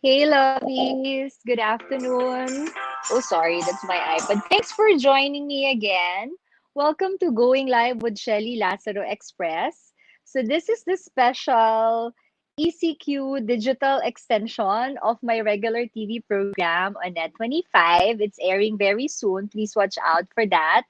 Hey, lovies. Good afternoon. Oh, sorry, that's my iPad. Thanks for joining me again. Welcome to Going Live with Shelly Lazaro Express. So, this is the special ECQ digital extension of my regular TV program on Net 25. It's airing very soon. Please watch out for that.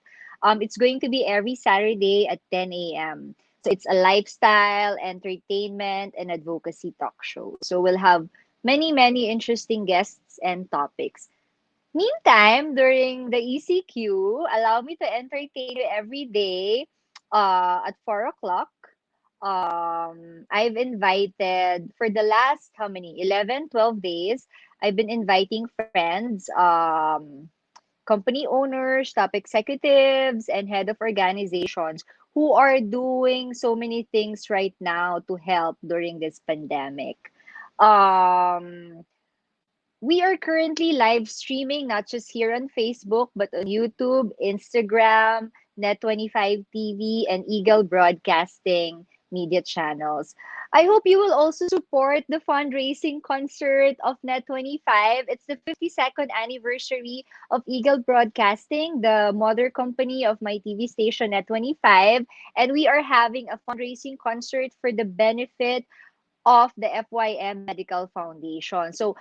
It's going to be every Saturday at 10 a.m. So, it's a lifestyle, entertainment, and advocacy talk show. So, we'll have many interesting guests and topics. Meantime, during the ECQ, allow me to entertain you every day at 4 o'clock. I've invited for the last how many 11, 12 days. I've been inviting friends, company owners, top executives, and head of organizations who are doing so many things right now to help during this pandemic. Um, we are currently live streaming not just here on Facebook, but on YouTube, Instagram, Net25 TV, and Eagle Broadcasting media channels. I hope you will also support the fundraising concert of Net25. It's the 52nd anniversary of Eagle Broadcasting, the mother company of my TV station Net25. And we are having a fundraising concert for the benefit of the FYM Medical Foundation. So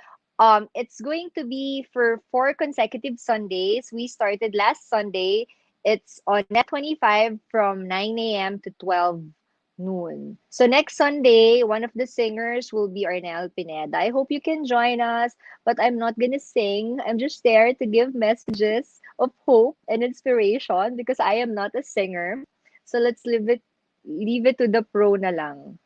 it's going to be for 4 consecutive Sundays. We started last Sunday. It's on Net 25 from 9 a.m. to 12 noon. So next Sunday, one of the singers will be Arnel Pineda. I hope you can join us, but I'm not gonna sing. I'm just there to give messages of hope and inspiration because I am not a singer. So let's leave it to the pro na lang.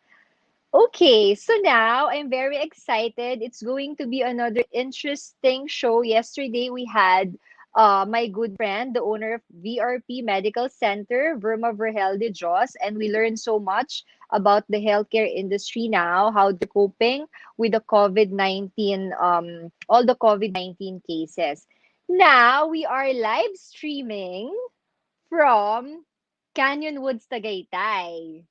Okay, so now I'm very excited. It's going to be another interesting show. Yesterday we had my good friend, the owner of VRP Medical Center, Verma Verhel de Jos, and we learned so much about the healthcare industry now, how they're coping with the COVID-19, all the COVID-19 cases. Now we are live streaming from Canyon Woods, Tagaytay.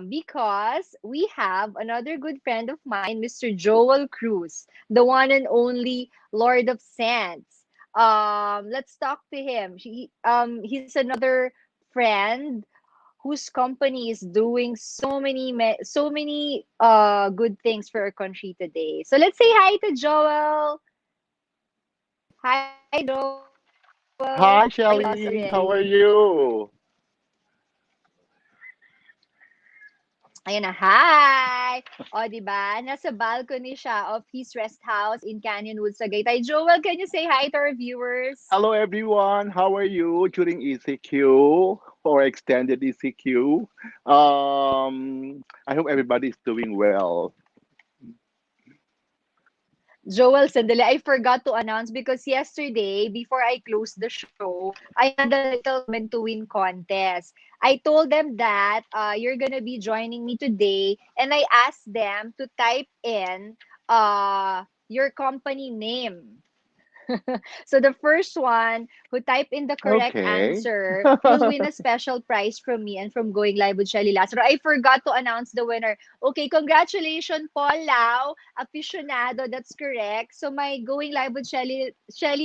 Because we have another good friend of mine, Mr. Joel Cruz, the one and only Lord of Sands. Let's talk to him. He's another friend whose company is doing so many good things for our country today. So let's say hi to Joel. Hi, Joel. Join us Hi, already. Shelly. How are you? Ayan na, hi! O, di ba? Nasa balcony siya of his rest house in Canyon Woods, Tagaytay. Joel, can you say hi to our viewers? Hello, everyone. How are you during ECQ or extended ECQ? I hope everybody is doing well. Joel, sandali, I forgot to announce because yesterday, before I closed the show, I had a little comment to win contest. I told them that you're gonna be joining me today, and I asked them to type in your company name. So the first one who type in the correct Okay. answer will win a special prize from me and from Going Live with Shelly Lazaro. I forgot to announce the winner. Okay, congratulations, Paul Lau, Aficionado. That's correct. So my Going Live with Shelly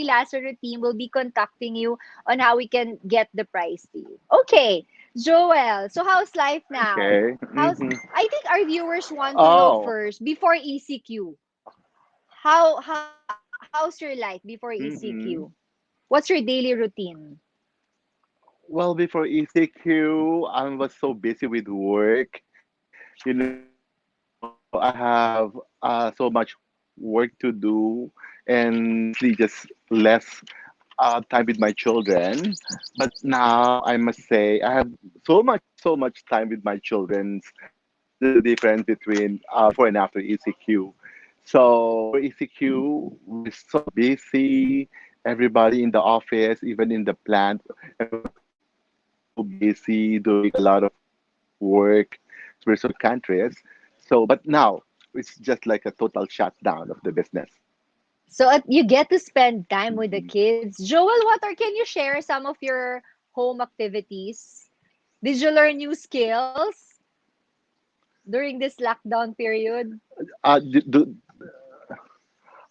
Lazaro team will be contacting you on how we can get the prize to you. Okay, Joel. So how's life now? Okay. How's I think our viewers want to know Oh. first before ECQ. How's your life before ECQ? hmm What's your daily routine? Well, before ECQ, I was so busy with work. I have so much work to do, and just less time with my children. But now I must say I have so much time with my children. That's the difference between before and after ECQ. So before ECQ, we're so busy. Everybody in the office, even in the plant, everybody was so busy doing a lot of work. We're so countries. So, but now it's just like a total shutdown of the business. So you get to spend time with the Mhm. kids. Joel, can you share some of your home activities? Did you learn new skills during this lockdown period? Uh, do, do,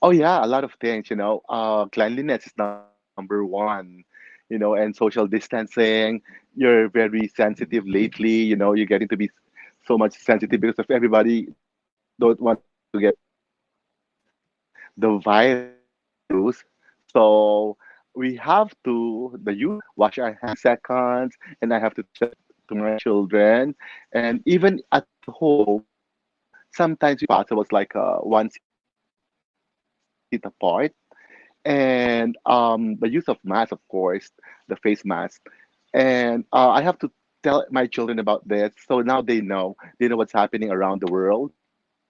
Oh yeah, a lot of things, cleanliness is number one, and social distancing. You're very sensitive lately, you're getting to be so much sensitive because of everybody don't want to get the virus. So we have to the use of wash our hands every 30 seconds, and I have to teach that to my children. And even at home, sometimes we have to sit possible, it's like 1 seat apart. And the use of mask, of course, the face mask. And I have to tell my children about this, so now they know what's happening around the world,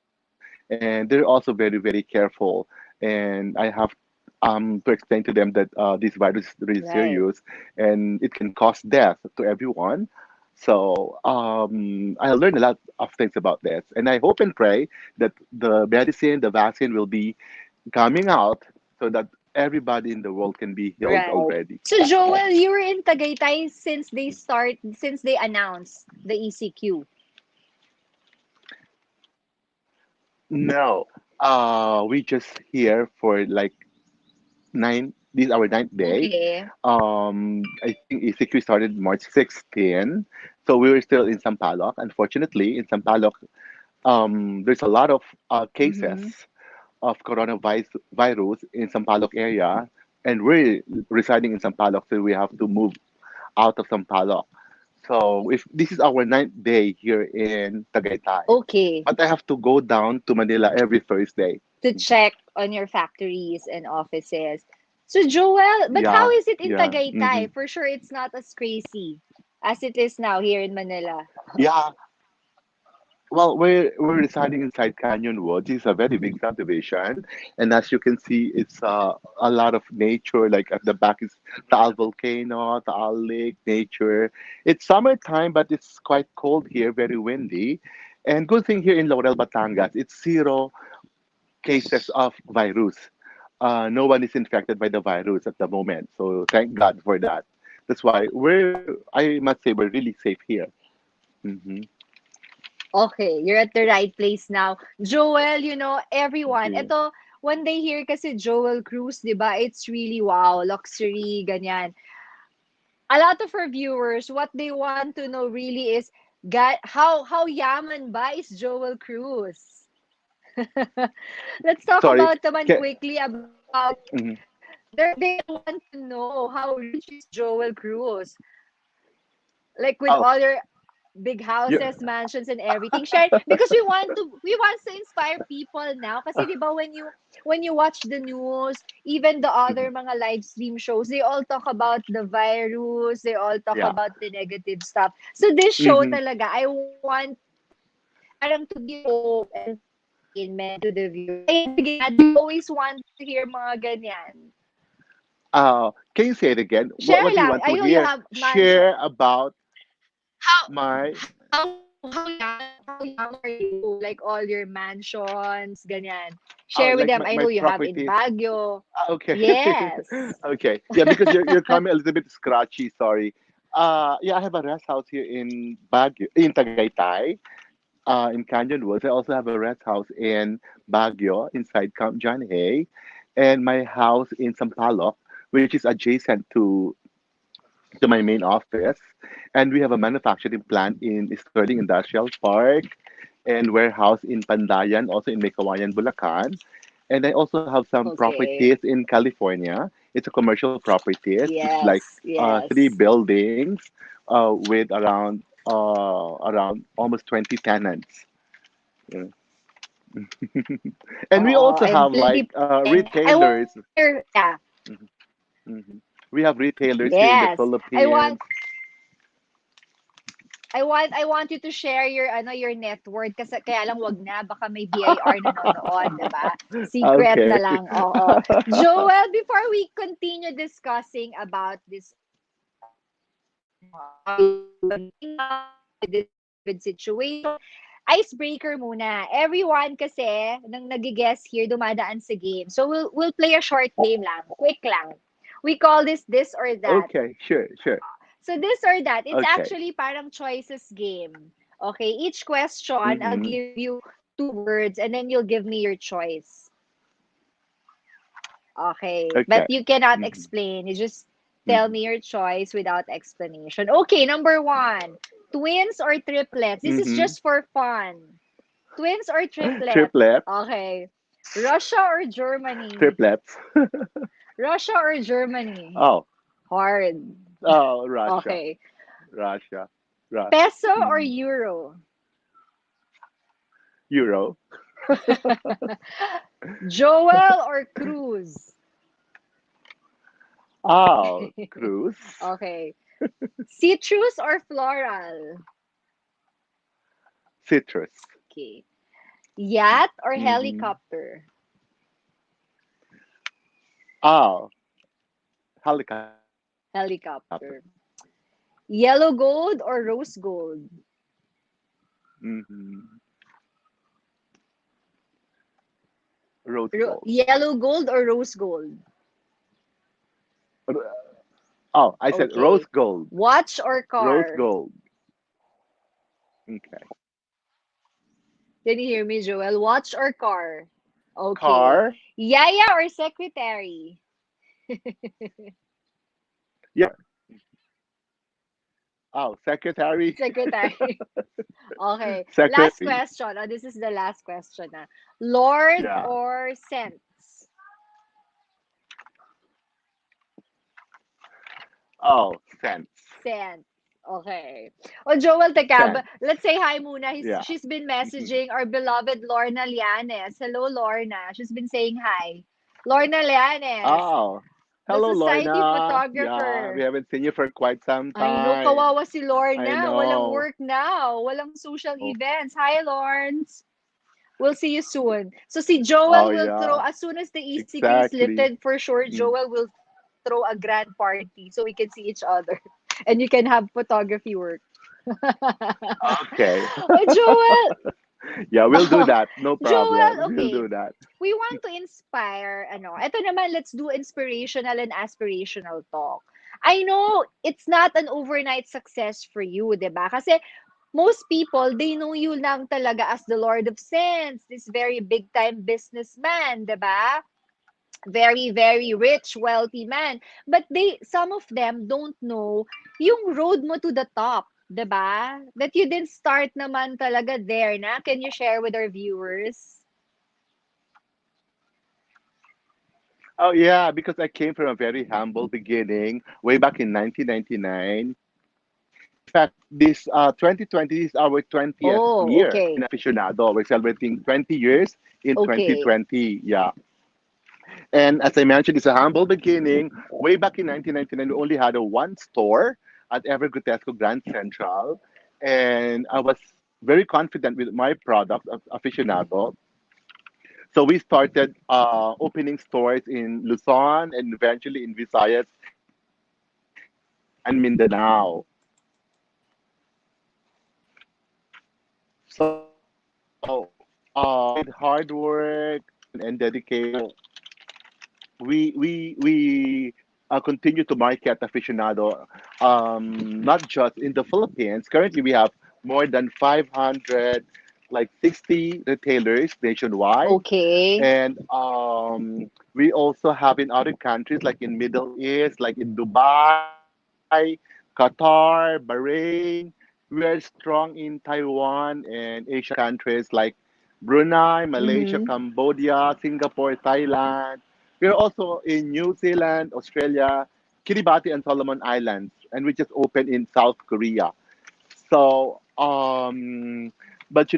and they're also very, very careful. And I have to explain to them that this virus is really serious, Right. and it can cause death to everyone. So I learned a lot of things about this, and I hope and pray that the medicine, the vaccine will be coming out so that everybody in the world can be healed Right. already. So Joel, you were in Tagaytay since they announced the ECQ. No, we just here for like nine. This is our ninth day. Okay. I think ECQ started March 16, so we were still in Sampaloc. Unfortunately, in Sampaloc, there's a lot of cases Mm-hmm. of coronavirus in Sampaloc area, and we're residing in Sampaloc, so we have to move out of Sampaloc. So if this is our ninth day here in Tagaytay, Okay. but I have to go down to Manila every Thursday. To check on your factories and offices. So Joel, but how Yeah, is it in yeah, Tagaytay? For sure it's not as crazy as it is now here in Manila. yeah. Well, we're residing inside Canyon Woods. It's a very big subdivision, and as you can see, it's a lot of nature. Like at the back is Taal Volcano, Taal Lake, nature. It's summertime, but it's quite cold here, very windy. And good thing here in Laurel, Batangas, it's zero cases of virus. No one is infected by the virus at the moment, so thank God for that. That's why I must say, we're really safe here. Hmm. Okay, you're at the right place now. Joel, Thank everyone, you. ito, when they hear kasi Joel Cruz, di ba, it's really wow, luxury, ganyan. A lot of our viewers, what they want to know really is, how yaman ba is Joel Cruz? Let's talk Sorry. about naman Can, quickly about mhm. they want to know how rich is Joel Cruz. Like with Oh, all your big you houses, mansions, and everything. Share because we want to inspire people now. Kasi di ba when you watch the news, even the other mhm. mga live stream shows, they all talk about the virus, they all talk Yeah. about the negative stuff. So this show Hmm. talaga, I want parang to give hope and entertainment to the viewers. Kaya Brigad, we always want to hear mga ganyan. Can you say it again? What Share do you lang. want I to know you hear? have mansion. Share about How my. how young are you? Like all your mansions, ganyan. Oh, Share with like them. I my know you have in properties. Baguio. Okay. Yes. Okay. Yeah, because you're coming a little bit scratchy. Sorry. Yeah, I have a rest house here in Baguio, in Tagaytay, in Canyon Woods. I also have a rest house in Baguio, inside Camp John Hay, and my house in Sampaloc, which is adjacent to my main office. And we have a manufacturing plant in Sterling Industrial Park and warehouse in Pandayan, also in Mekawayan, Bulacan. And I also have some Okay. properties in California. It's a commercial properties. It's like Yes. three Yes. buildings with around almost 20 tenants. Yeah. And we Oo, also I'm have plenty like planning. I want retailers. to hear, yeah. Mhm, mhm. We have retailers here in the Yes. Philippines. I want you to share your net worth kasi kaya lang wag na baka may BIR nanonood, 'di ba? Secret Okay. na lang. Oo. Joel, before we continue discussing about this how you're doing now with this COVID situation, icebreaker muna. Everyone kasi nang nagigess here dumadaan sa game. So we'll play a short game lang, quick lang. We call this or that. Okay, sure, sure. So this or that, it's Okay. actually parang choices game. Okay, each question, I'll Mm-hmm. give you two words and then you'll give me your choice. Okay. But Okay. you cannot Mm-hmm. explain. You just tell Mm-hmm. me your choice without explanation. Okay, number one. Twins or triplets? This is Mm-hmm. just for fun. Twins or triplets? Triplets. Okay. Russia or Germany? Triplets. Russia or Germany? Oh, Hard. oh, Russia. Okay. Russia. Russia. Peso or Mm-hmm. euro? Euro. Joel or Cruz? Oh, Cruz. Okay. Citrus or floral? Citrus. Okay. Yacht or Mm-hmm. helicopter? Oh, helicopter. Helicopter. Yellow gold or rose gold? Mm-hmm. Rose gold. Yellow gold or rose gold? R- Oh, I said rose Okay. gold. Watch or Rose car? gold. Okay. Can you hear me, Joel? Watch or car? Okay. Car. Yaya or secretary? Yeah. Oh, secretary. Secretary. Okay. Last Secretary. question. Oh, this is the last question. Lord Yeah. or Sense? Oh, sense. Sense. Okay. Oh, Joel Tecab, Sense. let's say hi muna. Yeah. She's been Mhm. messaging our beloved Lorna Lianes. Hello, Lorna. She's been saying hi. Lorna Lianes, Oh, the hello, society Lorna. Yeah, we photographer. haven't seen you for quite some I know, time. kawawa si I Lorna. Walang know. work now. Walang social Oh, events. Hi, Lawrence. We'll see you soon. So si Joel oh will throw, yeah, as soon as the ECQ is exactly. lifted, for sure, Mm. Joel will throw a grand party so we can see each other. And you can have photography work. Okay. Oh, Joel, Yeah, we'll do that. No Joel, problem. We'll okay. do that. We want to inspire, ito naman, let's do inspirational and aspirational talk. I know it's not an overnight success for you, di ba? Kasi most people, they know you lang talaga as the Lord of Sense, this very big-time businessman, di ba? Very, very rich, wealthy man. But some of them don't know yung road mo to the top, 'di ba? That you didn't start naman talaga there na. Can you share with our viewers? Oh yeah, because I came from a very humble beginning way back in 1999. In fact, this 2020 is our 20th Oh, year okay. in Aficionado. We're celebrating 20 years in Okay. 2020. Yeah. And as I mentioned, it's a humble beginning. Way back in 1999, we only had a one store at Ever Grotesco Grand Central. And I was very confident with my product, Aficionado. So we started opening stores in Luzon and eventually in Visayas and Mindanao. So with hard work and dedication, we continue to market Aficionado, not just in the Philippines. Currently, we have more than 500, like 60 retailers nationwide, Okay. and we also have in other countries like in Middle East, like in Dubai, Qatar, Bahrain. We are strong in Taiwan and Asian countries like Brunei, Malaysia, Mm-hmm. Cambodia, Singapore, Thailand. We are also in New Zealand, Australia, Kiribati, and Solomon Islands, and we just opened in South Korea. So, but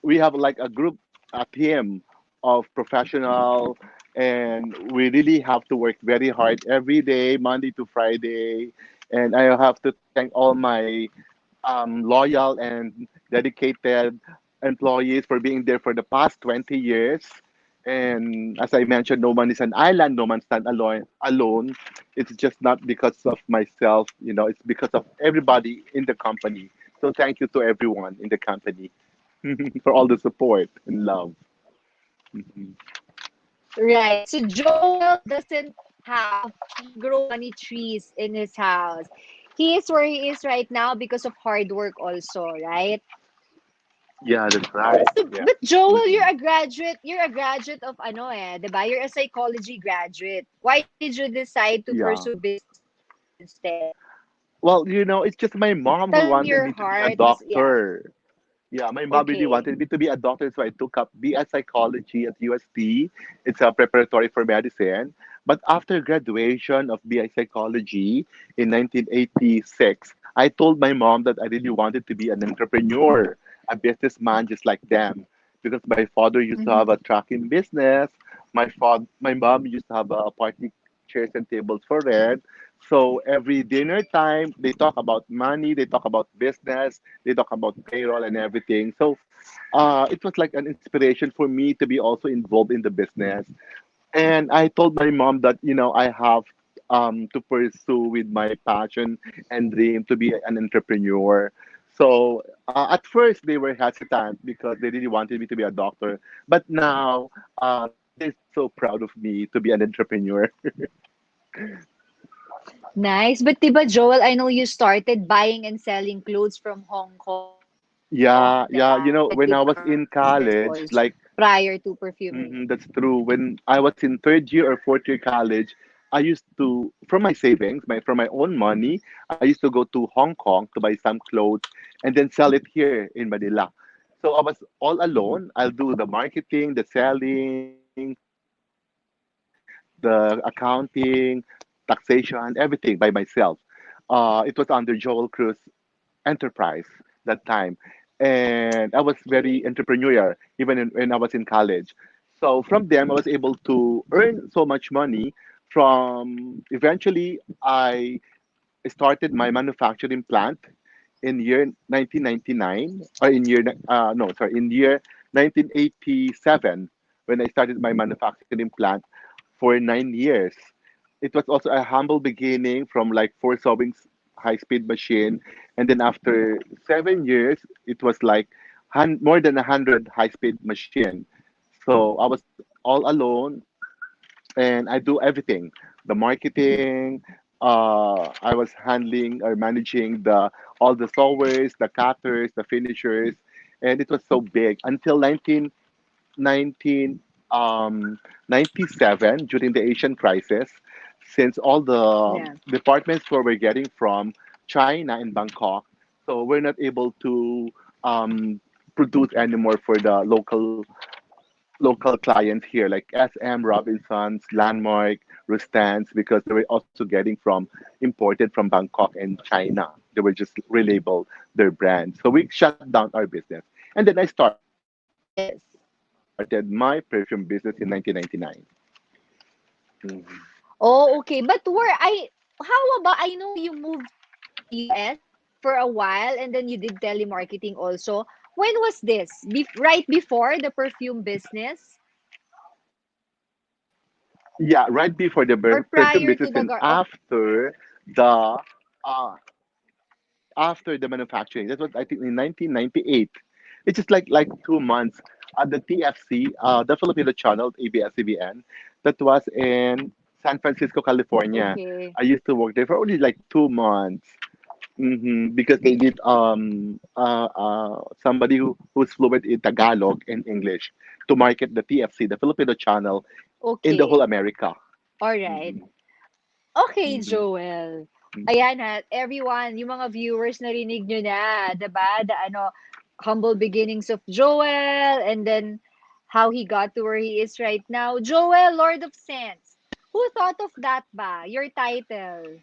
we have like a group, a team of professional, and we really have to work very hard every day, Monday to Friday. And I have to thank all my loyal and dedicated employees for being there for the past 20 years. And as I mentioned, no one is an island, no one stand alone. Alone, it's just not because of myself. It's because of everybody in the company. So thank you to everyone in the company for all the support and love. Mhm. Right. So Joel doesn't have to grow money trees in his house. He is where he is right now because of hard work also, right? Yeah, that's right. Yeah. But Joel, Hmm. you're a graduate of ano eh, 'di ba? You're a psychology graduate. Why did you decide to pursue Yeah. business instead? Well, it's just my Tell mom me who your wanted me to heart be a was, yeah. doctor. Yeah, my mom really Okay. wanted me to be a doctor, so I took up BS psychology at UST. It's a preparatory for medicine. But after graduation of BI psychology in 1986, I told my mom that I really wanted to be an entrepreneur, a businessman just like them, because my father used to have a Mm-hmm. trucking business. My mom used to have a party chairs and tables for rent. So every dinner time, they talk about money, they talk about business, they talk about payroll and everything. So it was like an inspiration for me to be also involved in the business. And I told my mom that, I have to pursue with my passion and dream to be an entrepreneur. So at first they were hesitant because they really wanted me to be a doctor. But now they're so proud of me to be an entrepreneur. Nice. But 'di ba, Joel, I know you started buying and selling clothes from Hong Kong, 'di ba? Like Yeah, with yeah. When I was our in business college, also like, prior to perfumery. that's true. When I was in third year or fourth year college, I used to, from my savings, from my own money, I used to go to Hong Kong to buy some clothes and then sell it here in Manila. So I was all alone. I'll do the marketing, the selling, the accounting, taxation, everything by myself. It was under Joel Cruz enterprise that time. And I was very entrepreneurial even when I was in college. So from them, I was able to earn so much money. From eventually, I started my manufacturing plant in year 1999, or in year no, sorry, in year 1987, when I started my manufacturing plant for 9 years. It was also a humble beginning from like four sewing high speed machine, and then after 7 years, it was like more than 100 high speed machine. So I was all alone, and I do everything, the marketing. I was handling or managing the all the sewers, the cutters, the finishers, and it was so big until 19 97 during the Asian crisis, since all the Yeah. department store we're getting from China and Bangkok, so we're not able to um, produce anymore for the local clients here like SM, Robinsons, Landmark, Rustans, because they were also getting from imported from Bangkok and China. They were just relabel their brand. So we shut down our business. And then I started my perfume business in Yes. 1999. Oh, okay. But how about, I know you moved to the US for a while and then you did telemarketing also. When was this? Right before the perfume business Yeah, right before the or perfume prior business to the and the uh, after the manufacturing. That was I think in 1998. It's just like 2 months at the TFC, the Filipino channel ABS-CBN, that was in San Francisco, California. Okay. I used to work there for only like 2 months. Because they need somebody who's fluent in Tagalog and English to market the TFC, the Filipino channel, in the whole Okay. America. All right. Mm-hmm. Okay, Mm-hmm. Joel. Ayan ha, everyone, yung mga viewers narinig nyo na, 'di ba? The humble beginnings of Joel and then how he got to where he is right now. Joel, Lord of Sense. Who thought of that ba? Your title.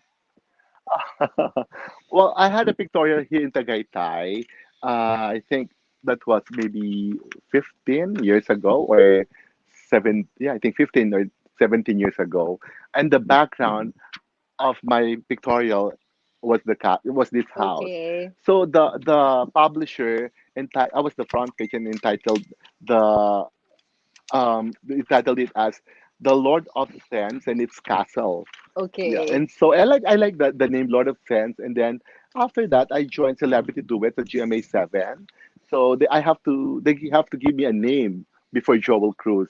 Well, I had a pictorial here in Tagaytay. I think that was maybe 15 years ago or yeah, I think 15 or 17 years ago. And the background of my pictorial was it was this house. Okay. So the publisher I was the front page and the entitled it as The Lord of Sands and Its Castle. Yeah, Okay. and so I like the name Lord of Sense, and then after that I joined Celebrity Duets at GMA 7. So they have to give me a name before Joel Cruz.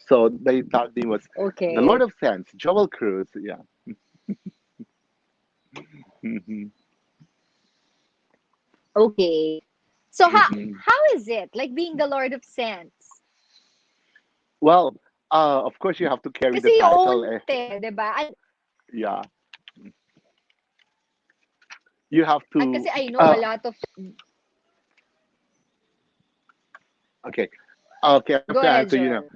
So they thought name was the Lord Okay. of Sense, Joel Cruz. Yeah. Mhm. Okay. So Mhm. how is it like being the Lord of Scents? Well, of course, you have to carry Kasi the you own title. it eh, di ba? Yeah, you have Kasi to. I know a lot of... Okay, okay, I have Go to ahead, answer. Joel.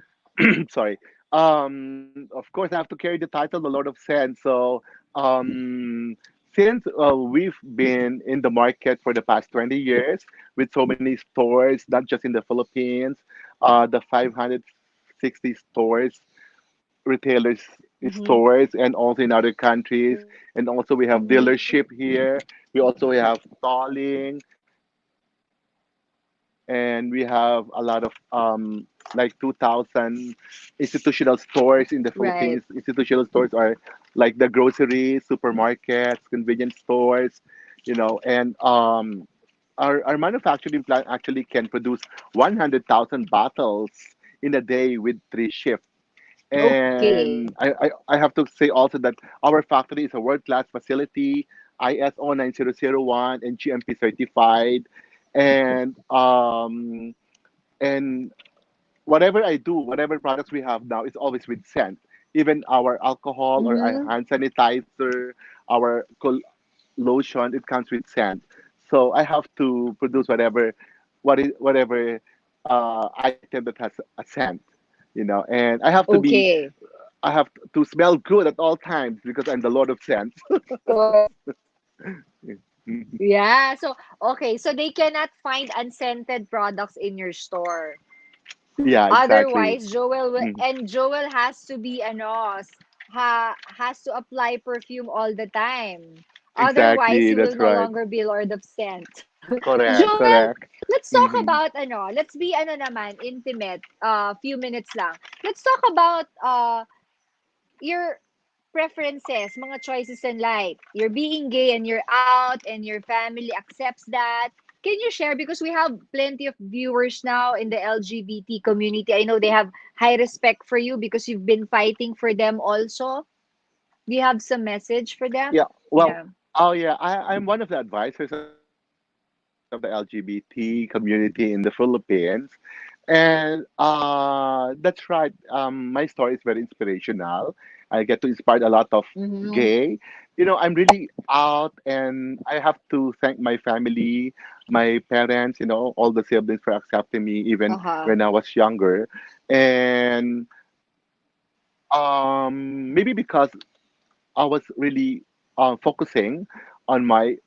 Sorry. Of course, I have to carry the title, the Lord of Sense. So, since we've been in the market for the past 20 years with so many stores, not just in the Philippines, the 560 stores, retailers, Mm-hmm. stores, and also in other countries. And also, we have Mm-hmm. dealership here. We also have stalling, and we have a lot of like 2,000 institutional stores in the Right. Philippines. Institutional stores are like the groceries, supermarkets, convenience stores, and our manufacturing plant actually can produce 100,000 bottles in a day with 3 shifts. Okay. And I have to say also that our factory is a world class facility, ISO 9001 and GMP certified. And and whatever I do, whatever products we have now is always with scent. Even our alcohol or our Mm-hmm. hand sanitizer, our lotion, it comes with scent. So I have to produce whatever item that has a scent, and Okay. I have to smell good at all times because I'm the Lord of Scents. Of course. Yeah. So, okay. So they cannot find unscented products in your store. Yeah, exactly. Otherwise, Joel will, Mhm. and Joel has to be has to apply perfume all the time. Otherwise, Exactly, he will that's no right. longer be Lord of Scent. Correct, Joel, correct. let's talk Hmm. about let's be naman, intimate, few minutes lang. Let's talk about your preferences, mga choices in life. You're being gay and you're out and your family accepts that. Can you share? Because we have plenty of viewers now in the LGBT community. I know they have high respect for you because you've been fighting for them also. Do you have some message for them? Yeah, well, Yeah. oh yeah, I'm one of the advisors of the LGBT community in the Philippines. And that's right. My story is very inspirational. I get to inspire a lot of gay. Mm-hmm. I'm really out, and I have to thank my family, my parents, all the siblings for accepting me even Uh-huh. when I was younger. And maybe because I was really focusing on my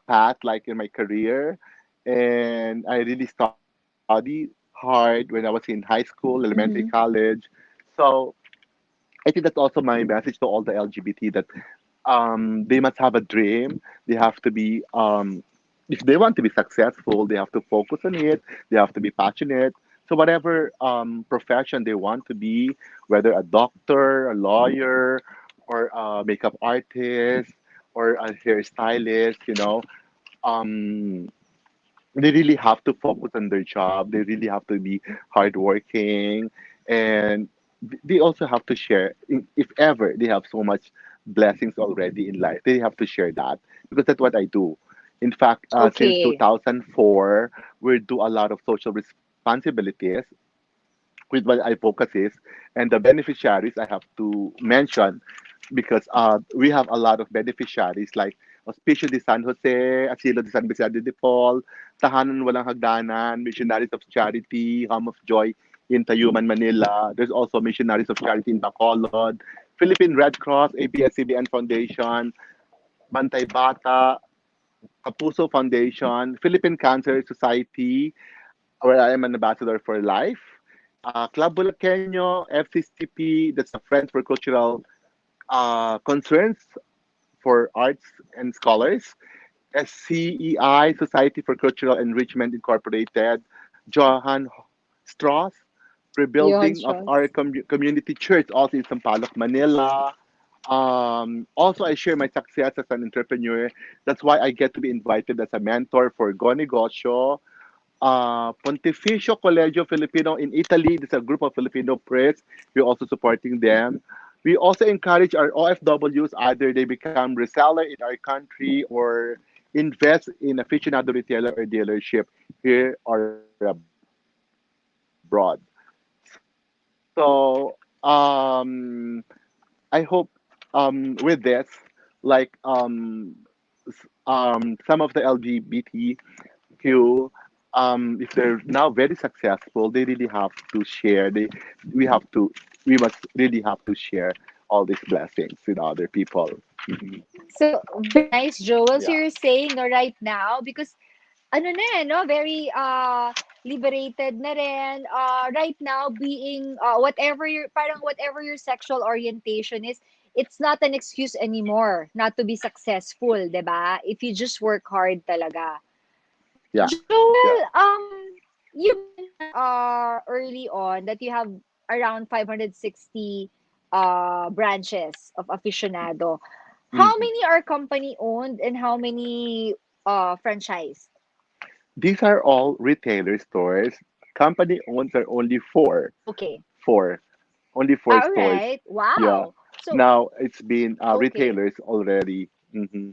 path, like in my career, and I really studied hard when I was in high school, elementary, Mm-hmm. college. So I think that's also my message to all the LGBT that they must have a dream. They have to be, if they want to be successful, they have to focus on it. They have to be passionate. So whatever profession they want to be, whether a doctor, a lawyer, or a makeup artist, or a hairstylist, um, they really have to focus on their job. They really have to be hardworking, and they also have to share. If ever they have so much blessings already in life, they have to share that because that's what I do. In fact, since Okay. 2004, we do a lot of social responsibilities with what I focus is, and the beneficiaries I have to mention because we have a lot of beneficiaries like Hospicio de San Jose, Asilo de San Vicente de Paul, Tahanan Walang Hagdanan, Missionaries of Charity, Home of Joy in Tayuman, Manila. There's also Missionaries of Charity in Bacolod, Philippine Red Cross, ABS-CBN Foundation, Bantay Bata, Kapuso Foundation, Philippine Cancer Society, where I am an ambassador for life. Club Bulaqueño, FCCP, that's the Friends for Cultural Concerns for Arts and Scholars, SCEI, Society for Cultural Enrichment Incorporated, Johann Strauss, Johan rebuilding of Strauss. our community church, also in Sampaloc, Manila. Also, I share my success as an entrepreneur. That's why I get to be invited as a mentor for Go Negosyo, Pontificio Collegio Filipino in Italy. This is a group of Filipino priests. We're also supporting them. We also encourage our OFWs, either they become reseller in our country or invest in aficionado retailer or dealership here or abroad. So I hope with this, like some of the LGBTQ, if they're now very successful, they really have to share. We have to, we must really have to share all these blessings with other people. Mhm. So, very nice, Joel. So Yeah, you're saying, no, right now, because ano na no, very liberated na rin. Right now, being, whatever your sexual orientation is, it's not an excuse anymore not to be successful, 'di ba? If you just work hard talaga. yeah, Joel, yeah. you mentioned early on that you have around 560 branches of Aficionado. How Mhm. many are company owned and how many franchise? These are all retailer stores. Company owns are only Okay. four, only four All stores. right. Yeah. Wow. So, Now it's been okay. retailers already. Hmm.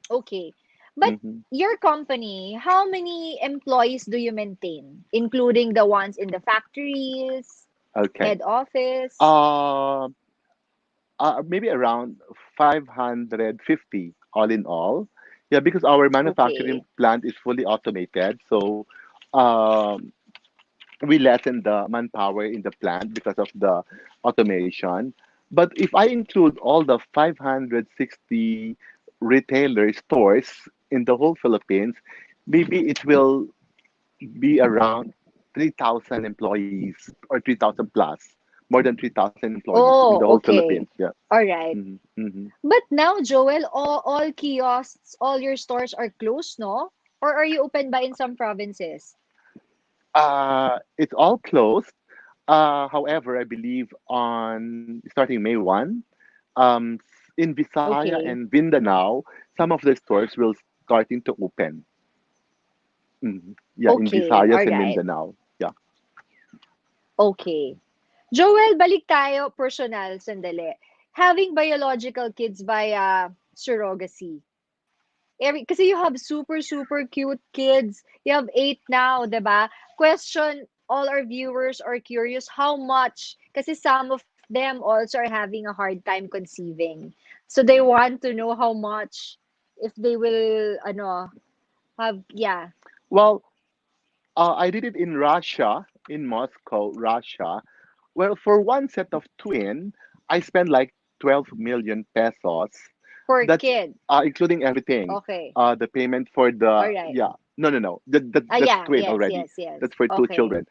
Okay. But Hmm. your company, how many employees do you maintain, including the ones in the factories, Okay. head office? Uh, Maybe around 550 all in all. Yeah, because our manufacturing Okay. plant is fully automated, so um, we lessen the manpower in the plant because of the automation. But if I include all the 560 retailer stores in the whole Philippines, maybe it will be around 3,000 employees or 3,000 plus, more than 3,000 employees in the Oh, whole Philippines. okay. Yeah. All right. Hmm. Hmm. But now, Joel, all kiosks, all your stores are closed, no? Or are you open by in some provinces? It's all closed. However, I believe on starting May 1, in Visaya Okay. and Mindanao, some of the stores will starting to open. Yeah, in Okay. Visayas All and right. Mindanao. Yeah. Okay. Joel, balik tayo personal sandali. Having biological kids via surrogacy. Kasi you have super, super cute kids. You have 8 now, 'di ba? Question, all our viewers are curious how much, kasi some of them also are having a hard time conceiving. So they want to know how much if they will, have, yeah. Well, I did it in Russia, in Moscow, Russia. Well, for one set of twin, I spent like 12 million pesos. Per That's kid. including everything. Okay. The payment for All the, right. yeah, no. That's Yeah, twin yes, already. yes, yes. That's for two Okay. children.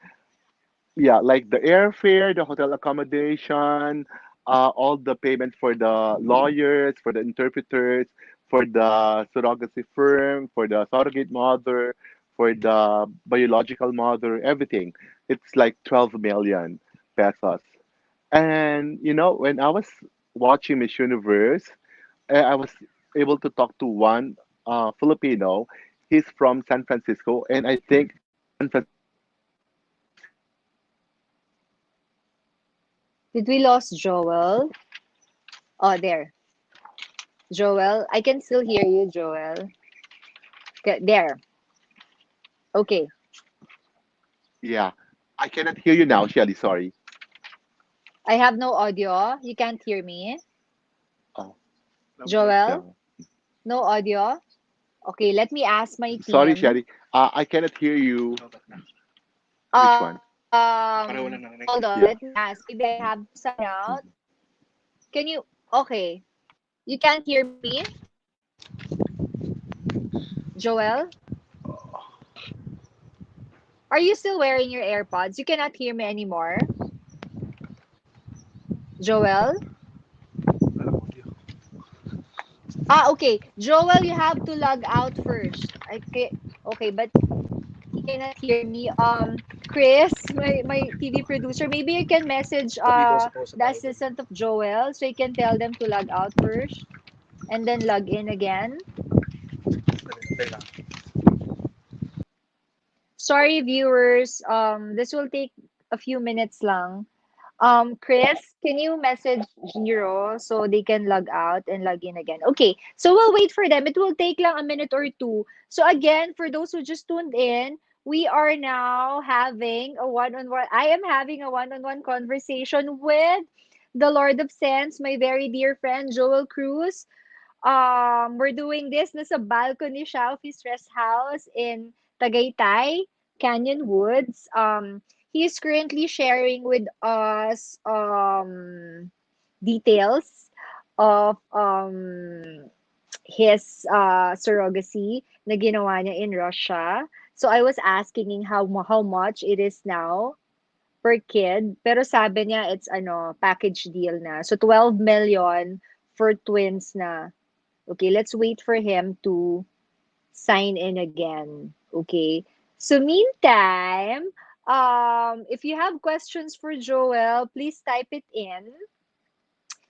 Yeah, like the airfare, the hotel accommodation, all the payment for the lawyers, for the interpreters, for the surrogacy firm, for the surrogate mother, for the biological mother, everything. It's like 12 million pesos. And when I was watching Miss Universe, I was able to talk to one Filipino. He's from San Francisco, and I think San Francisco is paying like 12 Did we million lost pesos. Joel? Oh, there. Joel, I can still hear you, Joel. There. Okay. Yeah, I cannot hear you now, Shelly. Sorry. I have no audio. You can't hear me. Oh, Joel, no. no audio. Okay, let me ask my Sorry, team. Shelly. I cannot hear you. Which one? Hold on, let me Yeah. ask. Maybe I have to sign out. Mhm. Can you? Okay. You can't hear me, Joel? Are you still wearing your AirPods? You cannot hear me anymore, Joel? Okay. Joel, you have to log out first. Okay, but he cannot hear me. Chris, my TV producer, maybe you can message the assistant of Joel so you can tell them to log out first and then log in again. Sorry, viewers. This will take a few minutes lang. Chris, can you message Jiro so they can log out and log in again? Okay, so we'll wait for them. It will take lang a minute or two. So again, for those who just tuned in, we are now having a one-on-one. I am having a one-on-one conversation with the Lord of Sense, my very dear friend Joel Cruz. We're doing this nasa balcony siya of his rest house in Tagaytay, Canyon Woods. He is currently sharing with us details of his surrogacy na ginawa niya in Russia. So I was asking him how much it is now per kid. Pero sabi niya it's package deal na. So 12 million for twins na. Okay, let's wait for him to sign in again. Okay. So meantime, if you have questions for Joel, please type it in.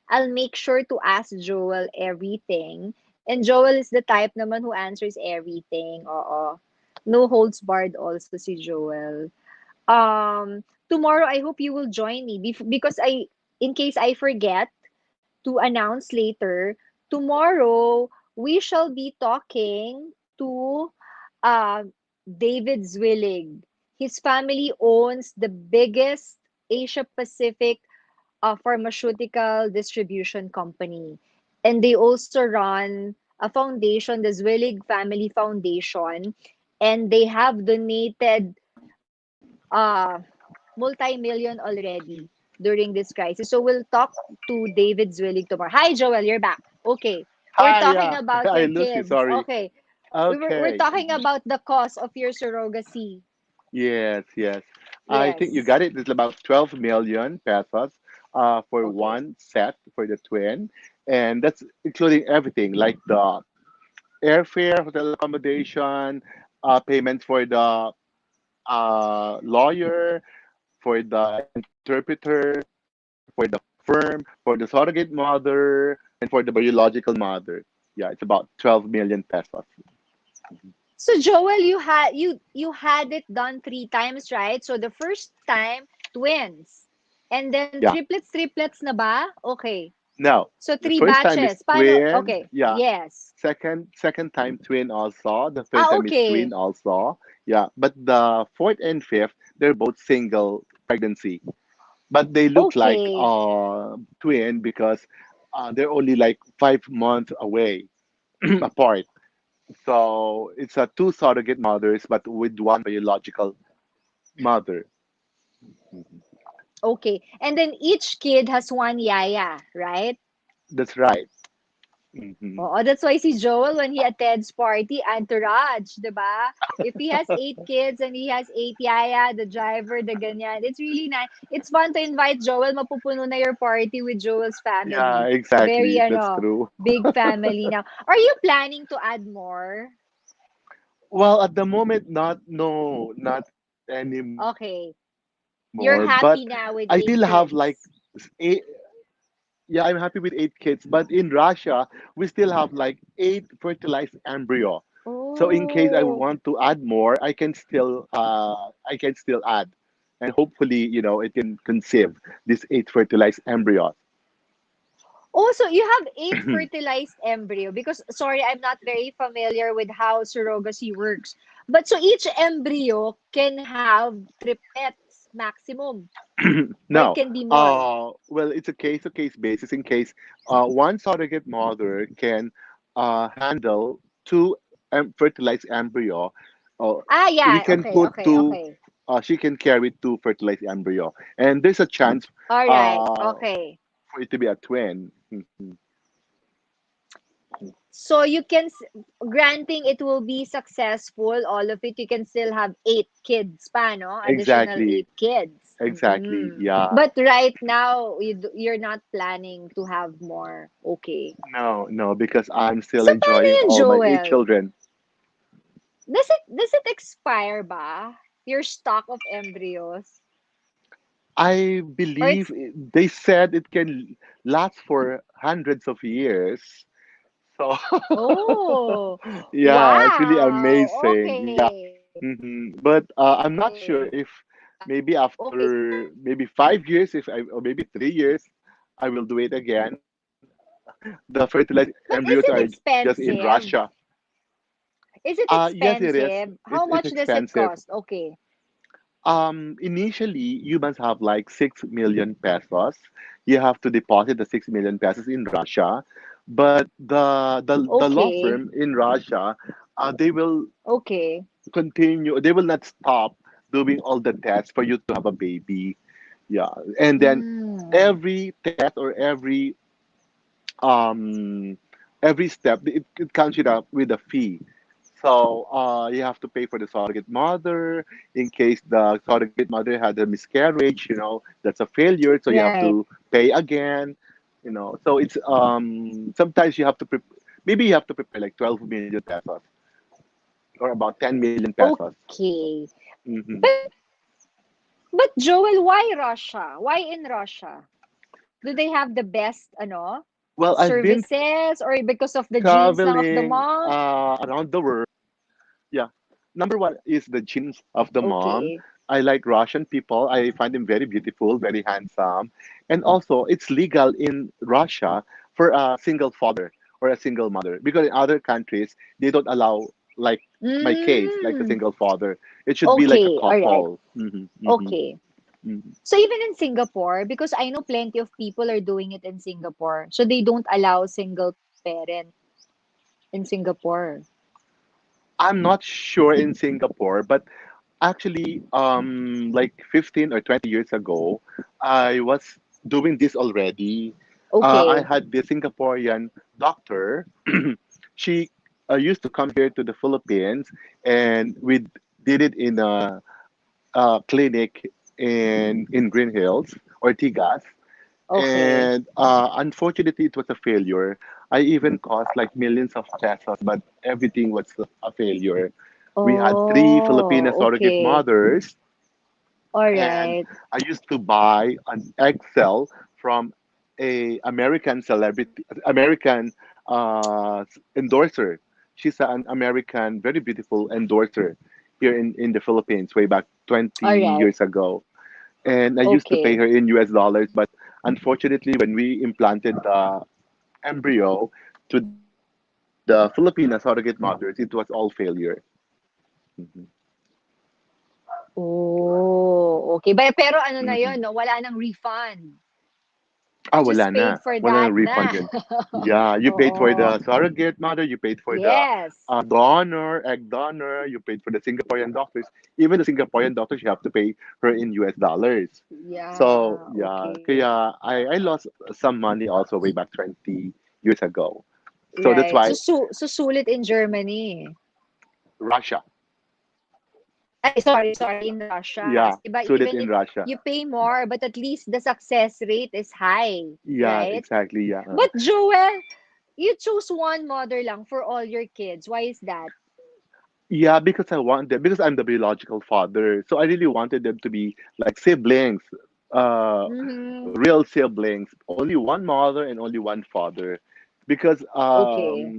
I'll make sure to ask Joel everything. And Joel is the type naman who answers everything. Oo. No holds barred also si Joel. Tomorrow I hope you will join me because in case I forget to announce later, tomorrow we shall be talking to uh, David Zwillig. His family owns the biggest Asia Pacific pharmaceutical distribution company. And they also run a foundation, the Zwillig Family Foundation, and they have donated multi-million already during this crisis. So we'll talk to David Zwillig tomorrow. Hi, Joel, you're back. Okay. We're Hi, talking yeah. about I your lose you. kids. Sorry. Okay. We're Okay. talking about the cost of your surrogacy. Yes, yes. I think you Yes. got it. It's about 12 million pesos for Okay. one set for the twin. And that's including everything like the airfare, hotel accommodation, payment for the lawyer, for the interpreter, for the firm, for the surrogate mother, and for the biological mother. Yeah, it's about 12 million pesos. So Joel, you had it done three times, right? So the first time, twins. And then Yeah. triplets na ba? Okay. Now, So the three first time is batches. Paano? twin. Okay. Yeah. Yes. Second time twin also. The third Ah, time is twin okay. also. Yeah. But the fourth and fifth, they're both single pregnancy. But they look like Okay. twin because they're only like 5 months away apart. So it's a two surrogate mothers, but with one biological mother. Mhm. Okay. And then each kid has one yaya, right? That's right. Hmm. Oh, that's why si Joel, when he attends party, entourage, di ba? If he has 8 kids and he has 8 yaya, the driver, the ganyan, it's really nice. It's fun to invite Joel. Mapupuno na your party with Joel's Yeah, family. Very, exactly. That's true. big family now. Are you planning to add more? Well, at the moment, not no, not anymore. But Okay. I You're still have happy like now with eight eight. kids. Yeah, I'm happy with 8 kids. But in Russia, we still have like 8 fertilized embryo. So in case I want Oh. to add more, I can still add, and hopefully, it can conceive these 8 fertilized embryos. Also, you have 8 fertilized embryo because sorry, I'm not very familiar with how surrogacy works. But so each embryo can have triplets maximum, or it No, can be more. well, it's a case-to-case basis. In case one surrogate mother can handle two fertilized embryo, uh, Ah, we yeah. can Okay, put okay, two. okay. She can carry two fertilized embryo, and there's a chance All right. uh, Okay. for it to be a twin. Mhm. So you can, granting it will be successful, all of it, you can still have 8 kids pa, no? Additional Exactly, 8 kids. exactly. Yeah. But right now, you're not planning to have more. Okay. No, no, because I'm still So paano enjoying yun, all my eight Joel? children. Does it expire ba? Your stock of embryos? I Or believe it's they said it can last for hundreds of years. So oh yeah, it's really wow. amazing. Yeah. Okay. But I'm not Okay. sure if Maybe Okay. after maybe 5 years, if I or maybe 3 years, I will do it again. The fertilized But embryos is are it just in expensive? Russia. Is it Yes, it is. expensive? How It's much does it expensive. cost? Okay. Initially, you must have like 6 million pesos. You have to deposit the 6 million pesos in Russia, but the law Okay. firm in Russia, they will Okay. continue. They will not stop doing all the tests for you to have a baby. Yeah, and then Mm. every test or um every step it comes with a fee. So you have to pay for the surrogate mother in case the surrogate mother had a miscarriage. That's a failure, so you have Right. to pay again. So it's sometimes you have to maybe you have to prepare like 12 million pesos or about 10 million pesos. Okay. Hmm. But Joel, why Russia? Why in Russia? Do they have the best Well, I've been services or because of the genes lang of the traveling mom? around the world. Yeah. Number one is the genes of the mom. Okay. I like Russian people. I find them very beautiful, very handsome. And also, it's legal in Russia for a single father or a single mother because in other countries, they don't allow, like my case, like a Mm. single father. It should be like a Okay. All right. couple. Okay. Hmm. So even in Singapore, because I know plenty of people are doing it in Singapore, so they don't allow single parent in Singapore. I'm not sure in Singapore, but actually, like 15 or 20 years ago, I was doing this already. I Okay. had this Singaporean doctor. She used to come here to the Philippines, and we did it in a clinic in Green Hills, Ortigas. Okay. And unfortunately, it was a failure. I even cost like millions of pesos, but everything was a failure. We had three Filipino Oh, surrogate okay. mothers, All and right. I used to buy an Excel from a American celebrity, American endorser. She's an American, very beautiful endorser here in the Philippines way back 20 All right. years ago. And I used to pay Okay. her in US dollars, but unfortunately, when we implanted the embryo to the Filipina surrogate mothers, it was all failure. Mhm. Oh, okay. Pero ano na Mhm. yun, no? Wala nang refund. Ah, You wala just na. paid for Wala that nang refund na. yun. Yeah, you paid for Oo. the surrogate mother, you paid for the Yes. donor, egg donor, you paid for the Singaporean doctors. Even the Singaporean doctors, you have to pay her in US dollars. So, Yeah, yeah, okay. kaya I lost some money also way back 20 years ago. So that's Right. why Sulit in Germany. Russia. Ay, sorry, in Russia. Yeah, Kasi diba, sulit even in if Russia. you pay more, but at least the success rate is high, Yeah, right? exactly. Yeah. But Joel, you choose one mother lang for all your kids. Why is that? Yeah, because I want them, because I'm the biological father. So I really wanted them to be like siblings, uh, Mm-hmm. real siblings, only one mother and only one father. Because Okay.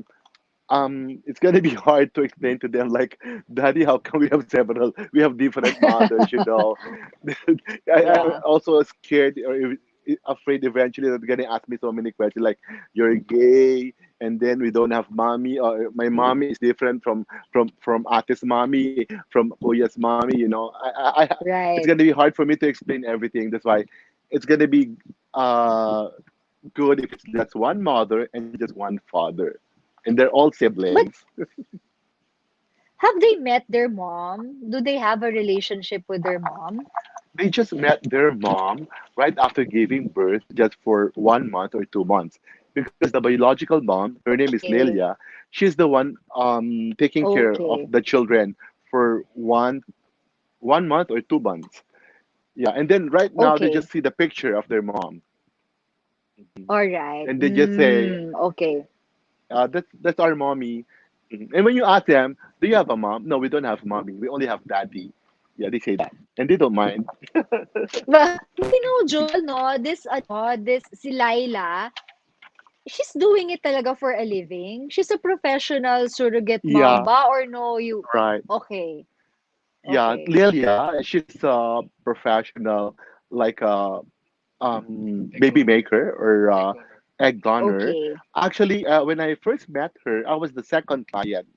it's gonna be hard to explain to them like, Daddy, how come we have several, we have different mothers, you know? I'm Yeah. also scared or afraid eventually that they're gonna ask me so many questions like, you're gay, and then we don't have mommy, or my mommy is different from Ate's mommy, from Kuya's mommy, you know? It's Right. gonna be hard for me to explain everything. That's why it's gonna be uh good if it's just one mother and just one father, and they're all But siblings. have they met their mom? Do they have a relationship with their mom? They just met their mom right after giving birth, just for 1 month or 2 months, because the biological mom, her name is Okay. Nelia, she's the one taking care of Okay. the children for 1 month or 2 months. Yeah, and then right now they Okay. just see the picture of their mom. Mhm. All right. And they just say, Okay. that's our mommy. Mhm. And when you ask them, do you have a mom? No, we don't have mommy. We only have daddy. Yeah, they say that, and they don't mind. But you know, Joel, no, this si Laila, she's doing it talaga for a living. She's a professional surrogate mom Yeah, ba or no, you right. okay. yeah, Okay. Lilia, she's a professional, like a baby maker or egg donor. Okay. Actually, when I first met her, I was the second client.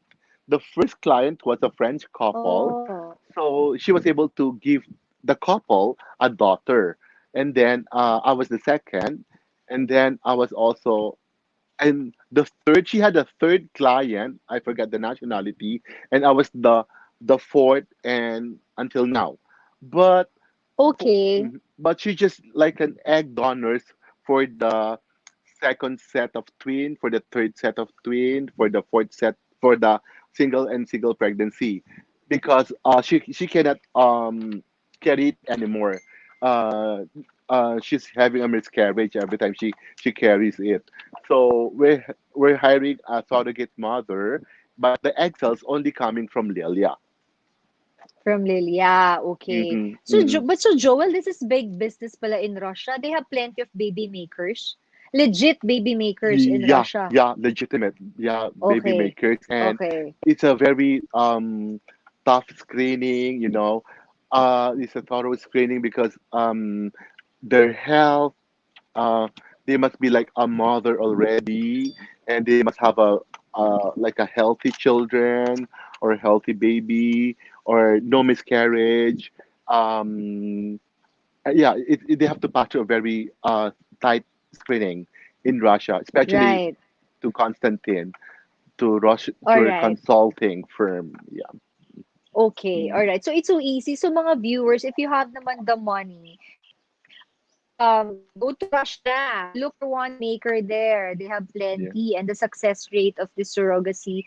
The first client was a French couple, Oh, so she was able to give the couple a daughter, and then I was the second, and then I was also and the third. She had a third client. I forgot the nationality, and I was the fourth, and until now, but okay. but she just like an egg donors for the second set of twin, for the third set of twin, for the fourth set, for the single pregnancy, because she cannot carry it anymore. Uh, she's having a miscarriage every time she carries it. So we're hiring a surrogate mother, but the egg cells only coming from Lilia. From Lilia. Okay. Mm-hmm, So, mm-hmm. but so Joel, this is big business pala in Russia. They have plenty of baby makers. Legit baby makers in Yeah, Russia. yeah, legitimate, yeah, baby Okay. makers, and Okay. it's a very tough screening. It's a thorough screening because their health, uh, they must be like a mother already, and they must have a like a healthy children or a healthy baby or no miscarriage. Um, yeah, they have to pass through a very tight screening in Russia, especially Right. to Constantine, to Russia, All to a right. consulting firm. Yeah. Okay. Mm, All right. So it's so easy. So mga viewers, if you have naman the money, go to Russia. Look for one maker there. They have yeah. plenty, and the success rate of the surrogacy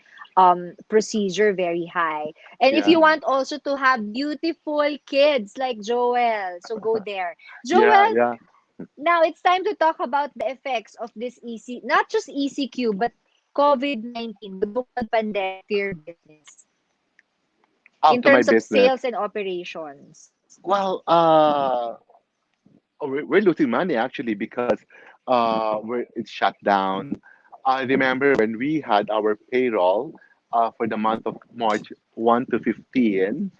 procedure very high. And if Yeah. you want also to have beautiful kids like Joel, so go there. Yeah. Joel, Yeah. now it's time to talk about the effects of this not just ECQ, but COVID-19, the global pandemic to your business in Up to my terms of business. sales and operations. Well, we're losing money actually because it's shut down. I remember when we had our payroll for the month of March 1 to 15,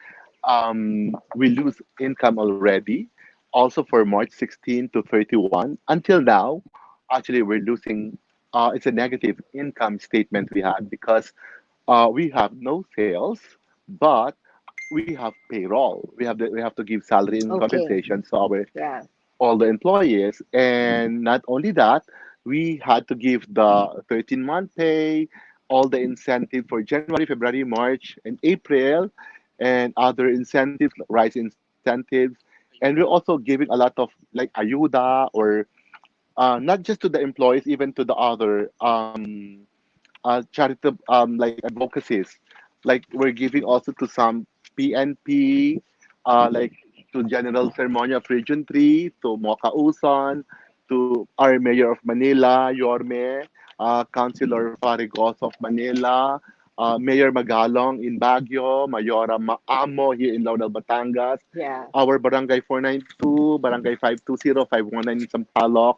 we lose income already. Also for March 16 to 31. Until now, actually, we're losing, it's a negative income statement we had because we have no sales, but we have payroll. We have to give salary and Okay. compensation to our Yeah. all the employees. And not only that, we had to give the 13-month pay, all the incentive for January, February, March, and April, and other incentives, rise incentives. And we're also giving a lot of like ayuda or not just to the employees, even to the other charitable like advocacies. Like we're giving also to some PNP, like to General Ceremony of Region 3, to Mocha Uson, to our Mayor of Manila, Yorme, Councilor Farigos of Manila, Mayor Magalong in Baguio, Mayora Amo here in Laudal, Batangas, Yeah. our Barangay 492, Barangay 520, 519 in Sampaloc,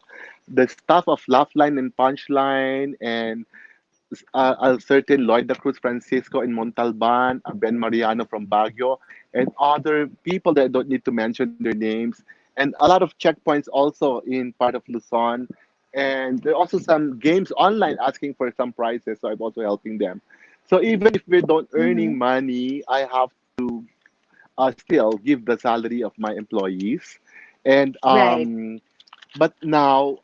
the staff of Laugh-Line and Punchline, and a certain Lloyd de Cruz Francisco in Montalban, Ben Mariano from Baguio, and other people that I don't need to mention their names, and a lot of checkpoints also in part of Luzon. And there are also some games online asking for some prizes, so I'm also helping them. So even if we don't Mm-hmm. earning money, I have to still give the salary of my employees, and Right. but now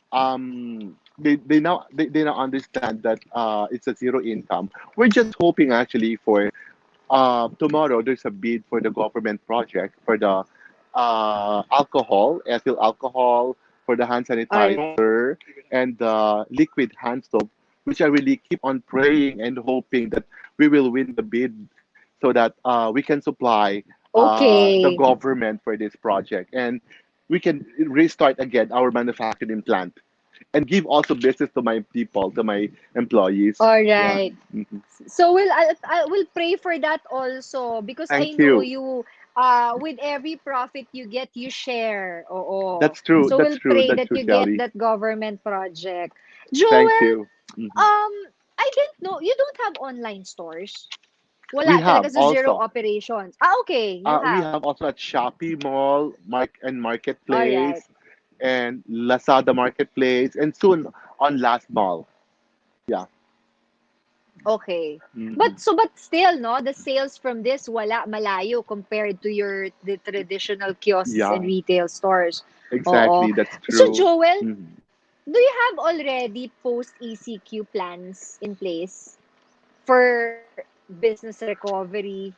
they now understand that it's a zero income. We're just hoping actually for tomorrow there's a bid for the government project for the alcohol, ethyl alcohol, for the hand All right. sanitizer and the liquid hand soap, which I really keep on praying and hoping that we will win the bid so that we can supply the Okay. government for this project and we can restart again our manufacturing plant and give also business to my people, to my employees. All Yeah. right. Mhm. So I will pray for that also because I Thank know you. you with every profit you get you share. Oo. That's true. So That's we'll true. pray That's that true, you get Shelly. that government project. Thank Joel, you. Mhm. um I didn't know you don't have online stores. We Wala have talaga, so zero also. operations. Okay, you We have. have also at Shopee Mall, All right. Marketplace, and Lazada Marketplace, and soon on Last Mall. Yeah. Okay. Mhm. But still, no, the sales from this wala malayo compared to the traditional kiosks and Yeah. retail stores. Oo. Exactly. That's So true. Joel, Mhm. do you have already post ECQ plans in place for business recovery?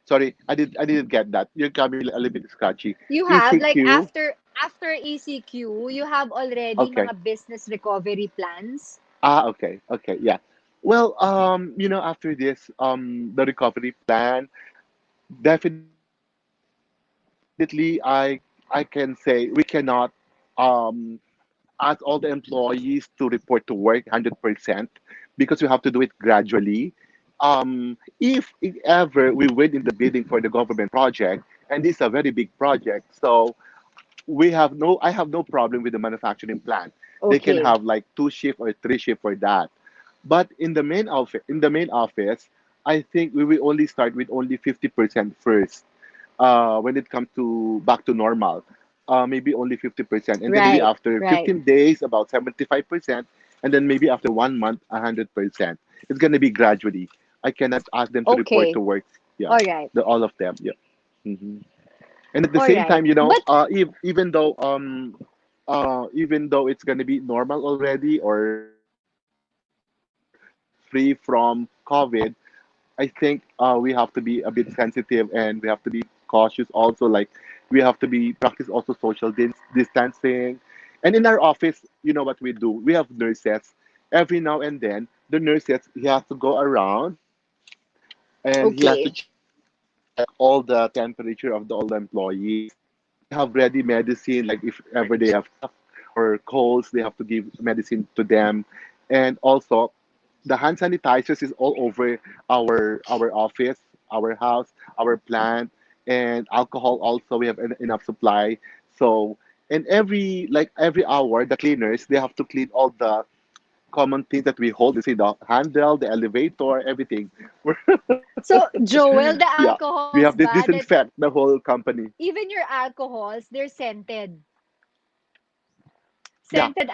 Sorry, I didn't get that. You're coming a little bit scratchy. You have like ECQ. after ECQ, you have already Okay. mga business recovery plans? Okay. Okay. Yeah. Well, after this, the recovery plan, definitely, I can say we cannot, um, ask all the employees to report to work 100% because we have to do it gradually. If ever we win in the bidding for the government project, and this is a very big project, so I have no problem with the manufacturing plant. They can Okay. have like two shift or three shift for that. But in the main office, I think we will only start with only 50% first. When it comes to back to normal, maybe only 50%, and then maybe Right. after Right. 15 days, about 75%, and then maybe after 1 month, 100%. It's gonna be gradually. I cannot ask them to report to Okay. work. Yeah, All right. all of them. Yeah. Hmm. And at the All same right. time, But even though it's gonna be normal already or free from COVID, I think we have to be a bit sensitive and we have to be cautious also. Like we have to be practice also social distancing. And in our office, you know what we do? We have nurses. Every now and then, the nurses he has to go around and he has to okay. check all the temperature of all the employees. And we have ready medicine, like if ever they have cough or colds, they have to give medicine to them. And also, the hand sanitizers is all over our office, our house, our plant, and alcohol also we have enough supply. So and every hour, the cleaners they have to clean all the common things that we hold. You see the handle, the elevator, everything. So Joel, the Yeah, we alcohols have to bad that disinfect the whole company. even your alcohols, they're scented. Yeah, Scented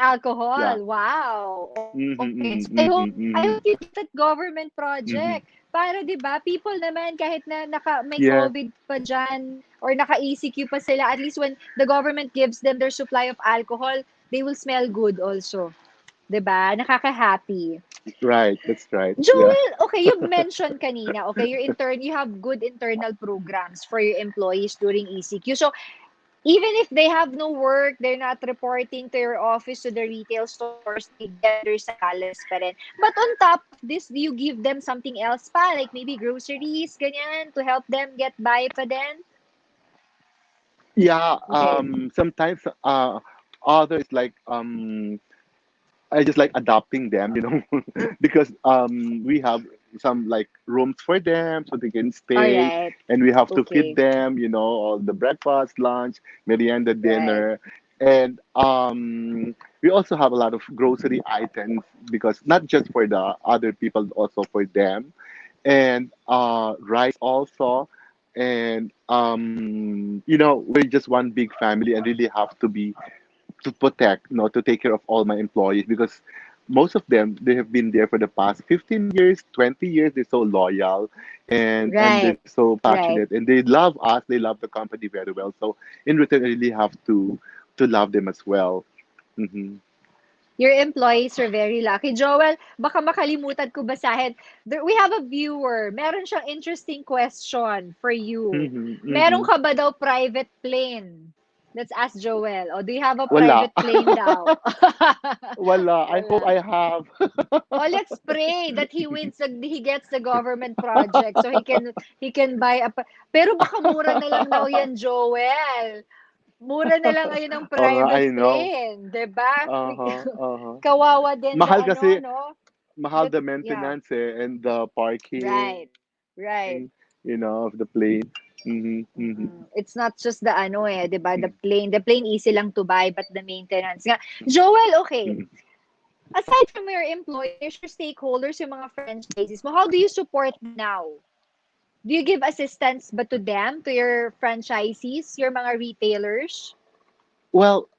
yeah. alcohol. Wow. Okay. So I hope Mm-hmm. you get that government Mm-hmm. project. Para 'di ba, people naman kahit na may Yeah, COVID pa diyan or naka-ECQ pa sila, at least when the government gives them their supply of alcohol, they will smell good also. 'Di ba? Nakaka-happy. right. That's right. Yeah. Joel, okay, you mentioned kanina, okay, you have good internal programs for your employees during ECQ. So, even if they have no work, they're not reporting to your office, to the retail stores, they get their salaries pa rin. But on top of this, do you give them something else pa? Like maybe groceries, ganyan, to help them get by pa din? Yeah. Okay. Sometimes others like I just like adopting them, because we have some like rooms for them so they can All stay, right. and we have to feed Okay. them, all the breakfast, lunch, merienda, Right. dinner, and we also have a lot of grocery items because not just for the other people, also for them, and rice also, and we're just one big family and really have to be to protect, to take care of all my employees because most of them they have been there for the past 15 years, 20 years. They're so loyal and they're Right. so passionate Right. and they love us. They love the company very well. So in return, I really have to love them as well. Hmm. Your employees are very lucky. Joel, baka makalimutan ko basahin. We have a viewer. Meron siyang interesting question for you. Hmm. Meron Hmm. ka ba daw private plane? Let's ask Joel. O, do you have a Wala. private plane daw? Wala. I hope Wala. I have. Oh, let's pray that he gets the government project so he can buy pero baka mura na lang daw yan, Joel. Mura na lang ngayon ang Oh, private I know. plane, 'di ba? Uh-huh. Uh-huh. Kawawa din the Mahal ano, kasi, no? mahal the Yeah, maintenance and the parking, right. Right. of the plane. Hmm. Hmm. It's not just the ano 'di ba? The plane easy lang to buy but the maintenance nga. Joel, okay. Aside from your employers, your stakeholders, yung mga franchisees mo, how do you support them now? Do you give assistance ba to them, to your franchisees, your mga retailers? Well,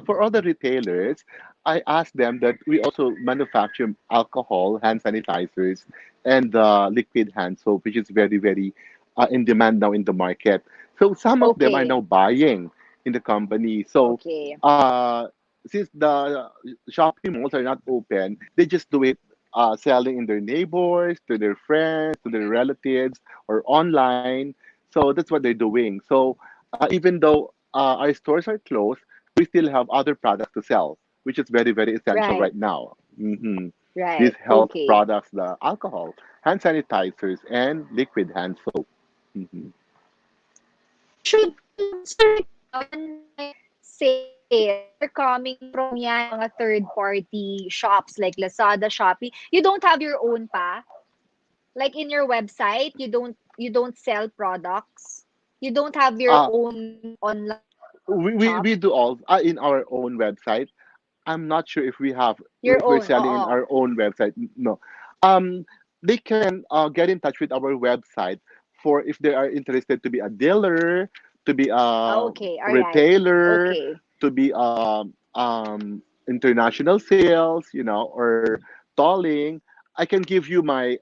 for other retailers, I asked them that we also manufacture alcohol, hand sanitizers, and liquid hand soap, which is very, very in demand now in the market. So some of them are Okay. now buying in the company. So Okay. uh, since the shopping malls are not open, they just do it selling in their neighbors, to their friends, to their relatives, or online. So that's what they're doing. So even though our stores are closed, we still have other products to sell, which is very, very essential Right. right now. These Right. health Okay. products, the alcohol, hand sanitizers, and liquid hand soap. Hmm. So right now, yan mga sales, they're coming from yan, mga third-party shops like Lazada, Shopee. You don't have your own pa? Like in your website, you don't sell products? You don't have your Uh, own online we shop? do all in our own website. I'm not sure if we have Your if we're own, selling in oo. our own website. No, they can get in touch with our website for if they are interested to be a dealer, to be a Okay, all right. retailer, Okay. to be international sales, or tolling. I can give you my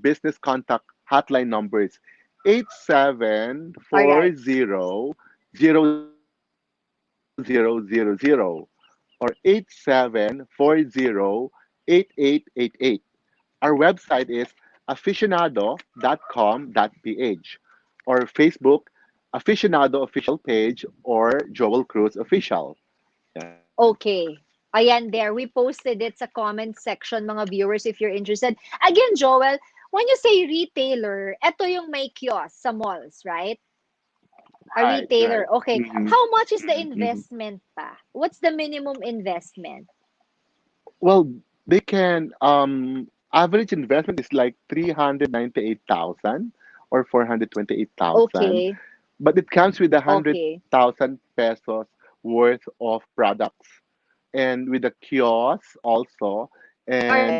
business contact hotline numbers: 8740 All right. 0000 or 8740 8888. Our website is aficionado.com.ph or Facebook Aficionado official page or Joel Cruz official. Yeah. Okay. Ayan there. We posted it sa comment section, mga viewers, if you're interested. Again, Joel, when you say retailer, eto yung may kiosk sa malls, right? A Right, retailer. right. Okay. Hmm. How much is the Hmm. investment pa? What's the minimum investment? Well, they can average investment is like 398,000 or 428,000, Okay. but it comes with a hundred Okay. thousand pesos worth of products and with the kiosk also. All And right.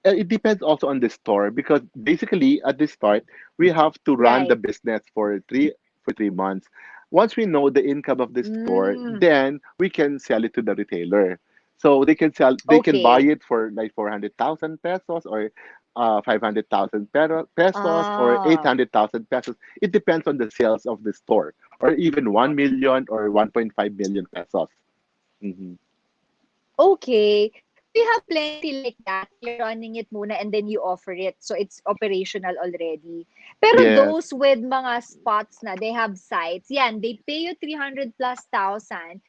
it depends also on the store because basically at the start we have to run the Right. business for 3 months. Once we know the income of the store, Mm. then we can sell it to the retailer. So they can buy Okay. it for like 400,000 pesos or 500,000 pesos or Ah. 800,000 pesos. It depends on the sales of the store, or even 1 million or 1.5 million pesos. Mhm. Okay. So you have plenty like that na you're running it muna and then you offer it. So it's operational already. Pero Yes. those with mga spots na they have sites, yan, they pay you 300 plus thousand.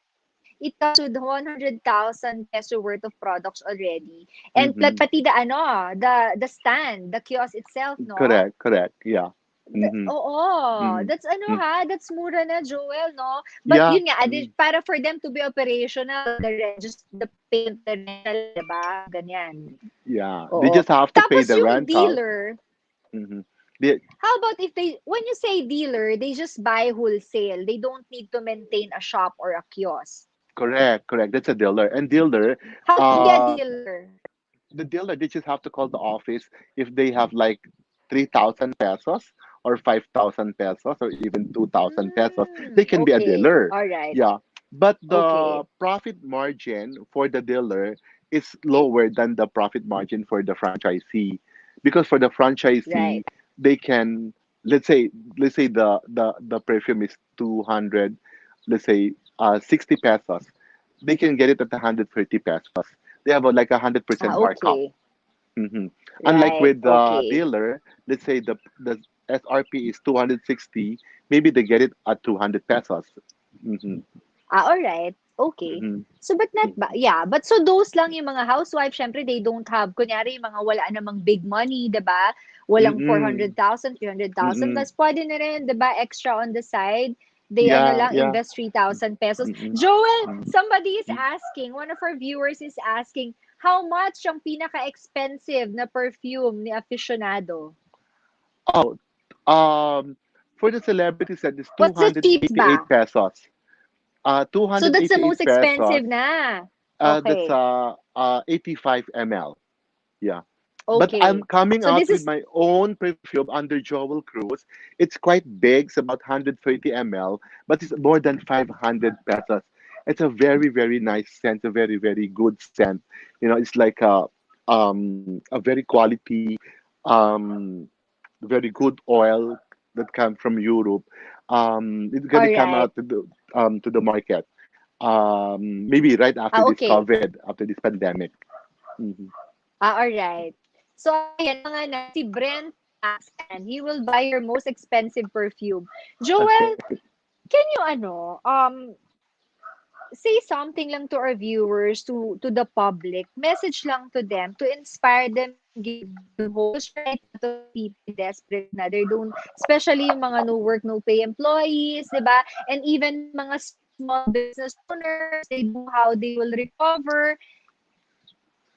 It comes with 100,000 peso worth of products already. And Hmm. pati the ano, the stand, the kiosk itself, no? Correct, correct. Yeah. Hmm. Oo, Hmm. that's ano ha, that's mura na, Joel, no? But Yeah. yun nga, Mm. para for them to be operational, the rent, just the payment, the rental, diba? Ganyan. Yeah. They Oo. just have to pay Tapos the yung rental. dealer, Hmm. They, how about if they, when you say dealer, they just buy wholesale. They don't need to maintain a shop or a kiosk. correct, correct. That's a dealer. And dealer, How do you get uh, dealer? the dealer, they just have to call the office if they have like 3,000 pesos or 5,000 pesos or even 2,000 pesos. They can be a Okay. dealer. All right. Yeah. But the Okay. profit margin for the dealer is lower than the profit margin for the franchisee. Because for the franchisee, Right. they can, let's say the perfume is 200, let's say 60 pesos. They can get it at 130 pesos. They have like a 100% markup. Okay. Hmm. Unlike Right. with the Okay. dealer, let's say the SRP is 260, maybe they get it at 200 pesos. Hmm. All right. Okay. Hmm. So, but not ba? Hmm. Yeah. But so those lang yung mga housewife, syempre, they don't have, kunyari, yung mga wala namang big money, 'di ba? Walang Mm-mm. 400,000, 300,000. Mm-mm. Mas pwede na rin, 'di ba? Extra on the side. They, ano Yeah, lang, yeah. invest 3,000 pesos. Mm-mm. Joel, Mm-mm. somebody is asking, one of our viewers is asking, how much ang pinaka-expensive na perfume ni Aficionado? Oh, um, for the celebrity set is What's the cheapest 288 ba? pesos. So that's the 288 most pesos. expensive na. That's Okay. 85 ml. Yeah. But I'm Okay. coming So out this with is my own perfume under Joel Cruz. It's quite big. It's about 130 ml, but it's more than 500 pesos. It's a very, very nice scent, a very, very good scent. It's like a very quality, um, very good oil that comes from Europe. It's all gonna come right. out to the market. Maybe right after this Okay. COVID, after this pandemic. Mhm. All right. So ayan na nga na si Brent Jackson. He will buy your most expensive perfume. Joel, Okay. can you say something lang to our viewers, to the public, message lang to them to inspire them and give them hope. Because right now, a lot of people are desperate na. They don't, especially yung mga no work, no pay employees, di ba? And even mga small business owners, they don't know how they will recover.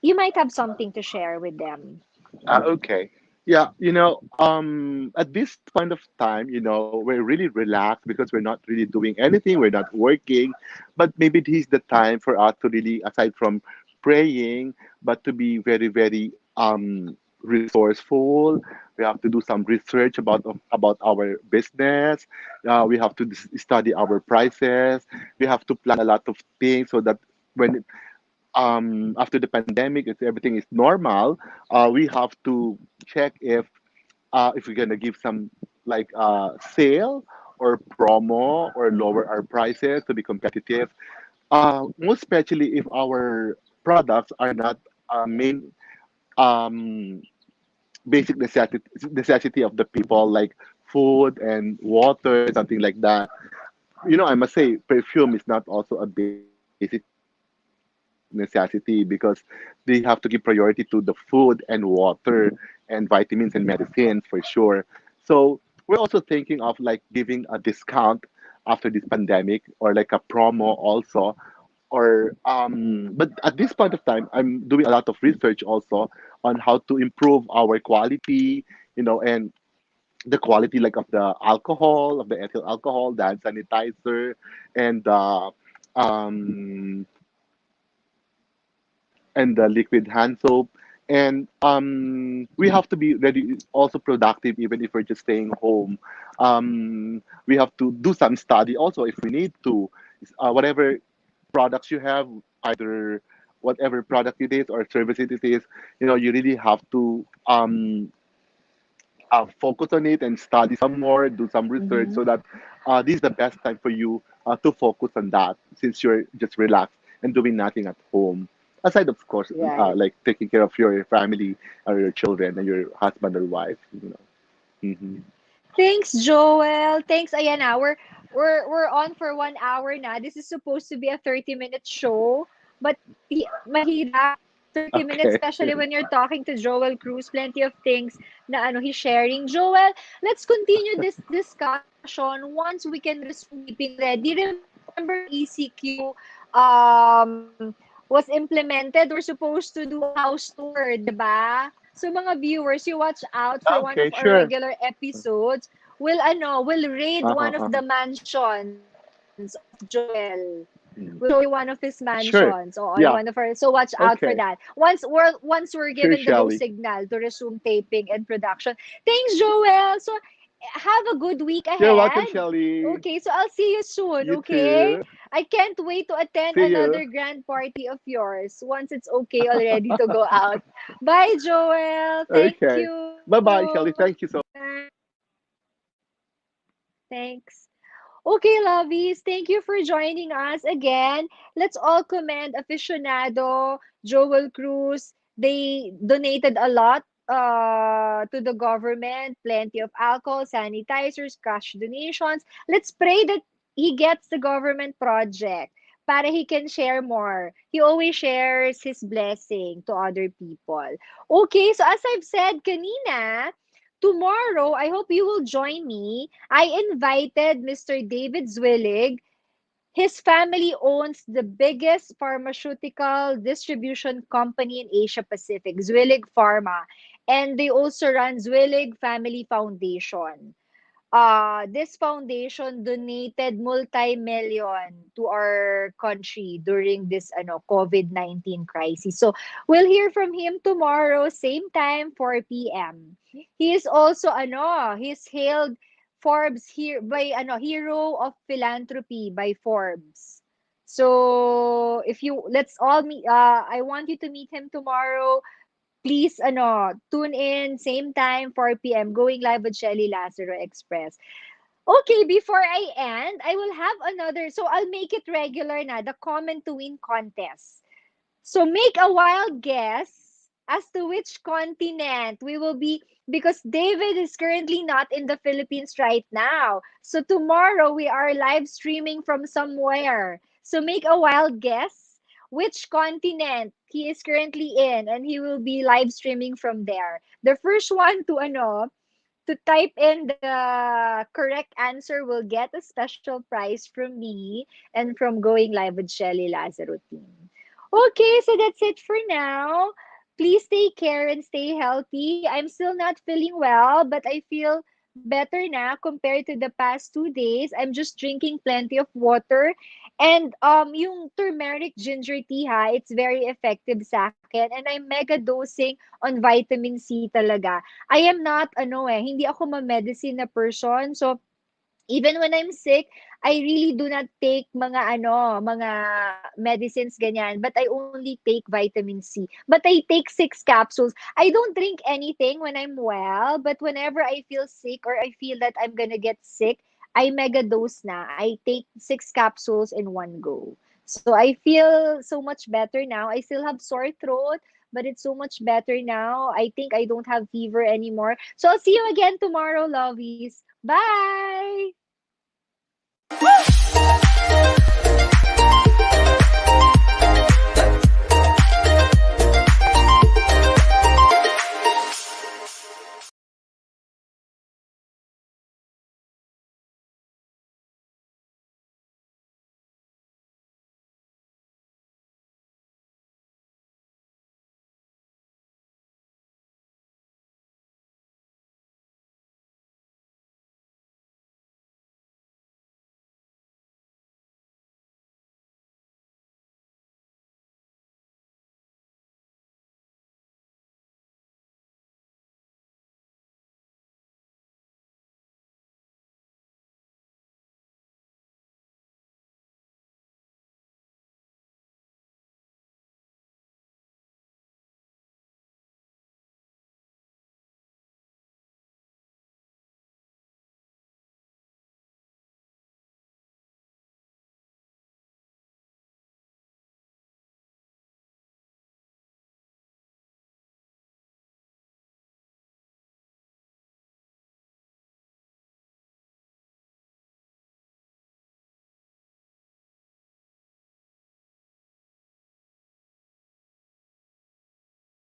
You might have something to share with them. Okay. Yeah, at this point of time, we're really relaxed because we're not really doing anything, we're not working, but maybe this is the time for us to really, aside from praying, but to be very, very resourceful. We have to do some research about our business. We have to study our prices. We have to plan a lot of things so that when after the pandemic, if everything is normal, we have to check if we're gonna give some like sale or promo or lower our prices to be competitive. Most especially if our products are not main um, basic necessity of the people, like food and water, something like that. I must say perfume is not also a basic necessity because they have to give priority to the food and water and vitamins and medicines for sure. So we're also thinking of like giving a discount after this pandemic or like a promo also. But at this point of time, I'm doing a lot of research also on how to improve our quality, and the quality like of the alcohol, of the ethyl alcohol, the hand sanitizer, and and the liquid hand soap. And we have to be ready, also productive, even if we're just staying home. We have to do some study also if we need to. Whatever products you have, either whatever product it is or service it is, you really have to focus on it and study some more, do some research Mm-hmm. so that this is the best time for you to focus on that since you're just relaxed and doing nothing at home. Aside, of course, Right. like taking care of your family or your children and your husband or wife. Hmm. Thanks, Joel. Thanks, ayan na. We're on for 1 hour na. This is supposed to be a 30-minute show, but mahirap 30 minutes, Okay. especially when you're talking to Joel Cruz. Plenty of things na he's sharing. Joel, let's continue this discussion once we can resume taping already. Remember when ECQ was implemented, we're supposed to do a house tour, di ba? So mga viewers, you watch out for one of Okay, our sure. regular episodes. We'll raid one of Uh-huh, the uh-huh. mansions of Joel. We'll show you one Mm. of his mansions Sure. on one of our. Yeah. So watch out for that. Okay. Once we're given the Sure, go Shelly. signal to resume taping and production. Thanks, Joel. So have a good week You're welcome, ahead. Shelly. Okay, so I'll see you soon. You Okay, too. I can't wait to attend See you. another grand party of yours once it's okay already to go out. Bye, Joel. Thank Okay. Bye you. bye, Shelly. Thank you so Thanks. Okay, lovies, thank you for joining us again. Let's all commend Aficionado, Joel Cruz. They donated a lot to the government, plenty of alcohol, sanitizers, cash donations. Let's pray that he gets the government project para he can share more. He always shares his blessing to other people. Okay, so as I've said kanina, tomorrow, I hope you will join me. I invited Mr. David Zwillig. His family owns the biggest pharmaceutical distribution company in Asia Pacific, Zwillig Pharma. And they also run Zwillig Family Foundation. this foundation donated multi-million to our country during this COVID-19 crisis. So we'll hear from him tomorrow, same time, 4 p.m. He is also he's hailed Forbes here by Hero of Philanthropy by Forbes. So if you let's all meet I want you to meet him tomorrow. Please tune in same time 4 p.m. going live with Shelly Lazaro Express. Okay, before I end, I will have another. So I'll make it regular na, the comment to win contest. So make a wild guess as to which continent we will be, because David is currently not in the Philippines right now. So tomorrow we are live streaming from somewhere. So make a wild guess which continent he is currently in, and he will be live streaming from there. The first one to type in the correct answer will get a special prize from me and from going live with Shelly Lazaro team. Okay, so that's it for now. Please take care and stay healthy. I'm still not feeling well, but I feel better now compared to the past 2 days. I'm just drinking plenty of water. And yung turmeric ginger tea ha, it's very effective sa akin. And I'm mega dosing on vitamin C talaga. I am not hindi ako ma-medicine na person. So even when I'm sick, I really do not take mga medicines ganyan, but I only take vitamin C. But I take 6 capsules. I don't drink anything when I'm well, but whenever I feel sick or I feel that I'm gonna get sick, I mega dose na. I take 6 capsules in one go. So I feel so much better now. I still have sore throat, but it's so much better now. I think I don't have fever anymore. So I'll see you again tomorrow, lovies. Bye!